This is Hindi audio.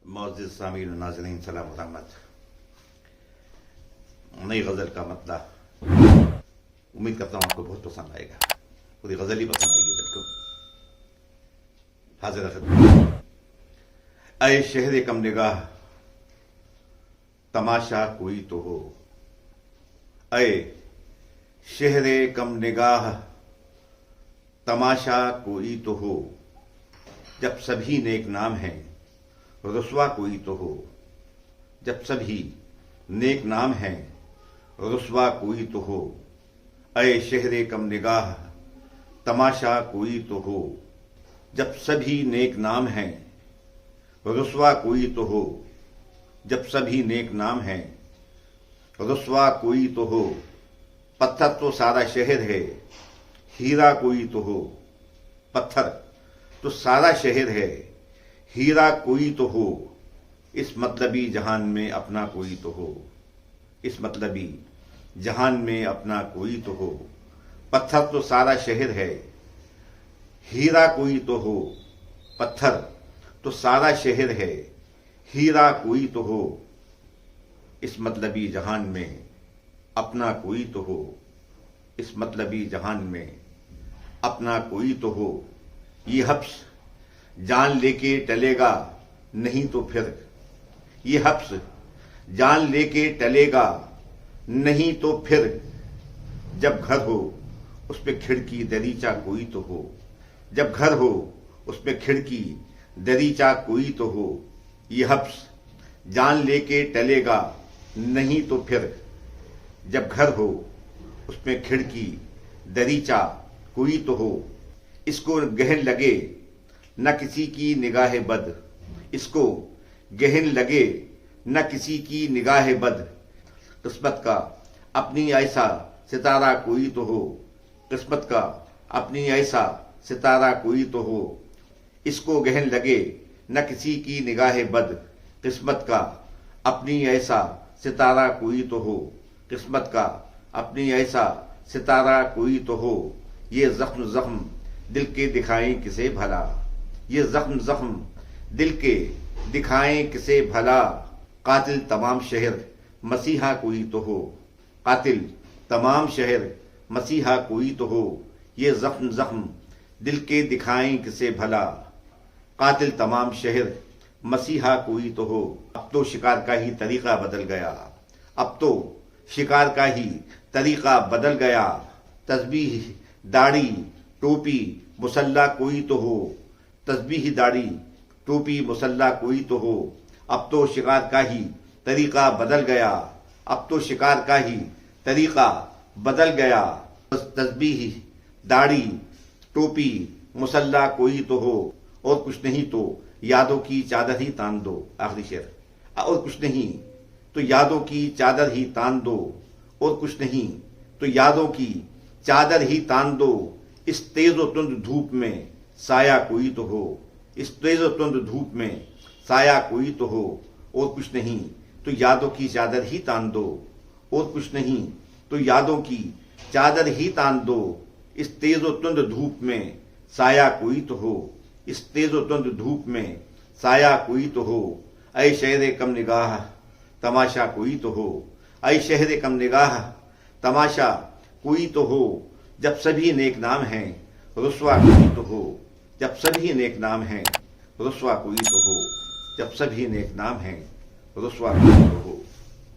मुअज़्ज़िज़ सामीन नाज़रीन सलाम रहमत। नई गज़ल का मतला उम्मीद करता हूँ आपको बहुत पसंद आएगा। पूरी गज़ल ही पसंद आएगी। बिल्कुल हाजिर खिदमत। ऐ शहर कम निगाह तमाशा कोई तो हो, ऐ शहर कम निगाह तमाशा कोई तो हो। जब सभी नेक नाम हैं रुस्वा कोई तो हो, जब सभी नेक नाम हैं रुस्वा कोई तो हो। ऐ शहर कम निगाह तमाशा कोई तो हो, जब सभी नेक नाम हैं रुस्वा कोई तो हो। जब सभी नेक नाम हैं रुस्वा कोई तो हो। पत्थर तो सारा शहर है हीरा कोई तो हो, पत्थर तो सारा शहर है हीरा कोई तो हो। इस मतलबी जहान में अपना कोई तो हो, इस मतलबी जहान में अपना कोई तो हो। पत्थर तो सारा शहर है हीरा कोई तो हो, पत्थर तो सारा शहर है हीरा कोई तो हो। इस मतलबी जहान में अपना कोई तो हो, इस मतलबी जहान में अपना कोई तो हो। ये हब्स जान लेके टलेगा नहीं तो फिर, ये हब्स जान लेके टलेगा नहीं तो फिर। जब घर हो उस पे खिड़की दरीचा कोई तो हो, जब घर हो उस पे खिड़की दरीचा कोई तो हो। ये हब्स जान लेके टलेगा नहीं तो फिर, जब घर हो उसमें खिड़की दरीचा कोई तो हो। इसको गहन लगे न किसी की निगाह बद, इसको गहन लगे न किसी की निगाह बद। किस्मत का अपनी ऐसा सितारा कोई तो हो, किस्मत का अपनी ऐसा सितारा कोई तो हो। इसको गहन लगे न किसी की निगाह बद, किस्मत का अपनी ऐसा सितारा कोई तो हो, किस्मत का अपनी ऐसा सितारा कोई तो हो। ये जख्म जख्म दिल के दिखाएं किसे भला, ये जख्म जख्म दिल के दिखाएं किसे भला। कातिल तमाम शहर मसीहा कोई तो हो, कातिल तमाम शहर मसीहा कोई तो हो। ये जख्म जख्म दिल के दिखाएं किसे भला, कातिल तमाम शहर मसीहा कोई तो हो। अब तो शिकार का ही तरीका बदल गया, अब तो शिकार का ही तरीका बदल गया। तस्बीह दाढ़ी टोपी मुसल्ला कोई तो हो, तस्बीह दाढ़ी टोपी मुसल्ला कोई तो हो। अब तो शिकार का ही तरीका बदल गया, अब तो शिकार का ही तरीका बदल गया। तस्बीह दाढ़ी टोपी मुसल्ला कोई तो हो, और कुछ नहीं तो यादों की चादर ही तान दो। आखिरी शेर। और कुछ नहीं तो यादों की चादर ही तान दो, और कुछ नहीं तो यादों की चादर ही तान दो। इस तेज और तुंद धूप में साया कोई तो हो, इस तेज और तुंद धूप में साया कोई तो हो। और कुछ नहीं तो यादों की चादर ही तान दो, और कुछ नहीं तो यादों की चादर ही तान दो। इस तेज और तुंद धूप में साया कोई तो हो, इस तेज और तुंद धूप में साया कोई तो हो। ऐ शहर कम निगाह तमाशा कोई तो हो, ऐ शहर कम निगाह तमाशा कोई तो हो। जब सभी नेक नाम हैं रुस्वा कोई तो हो, जब सभी नेक नाम हैं रुस्वा कोई तो हो, जब सभी नेक नाम हैं रुस्वा कोई तो हो।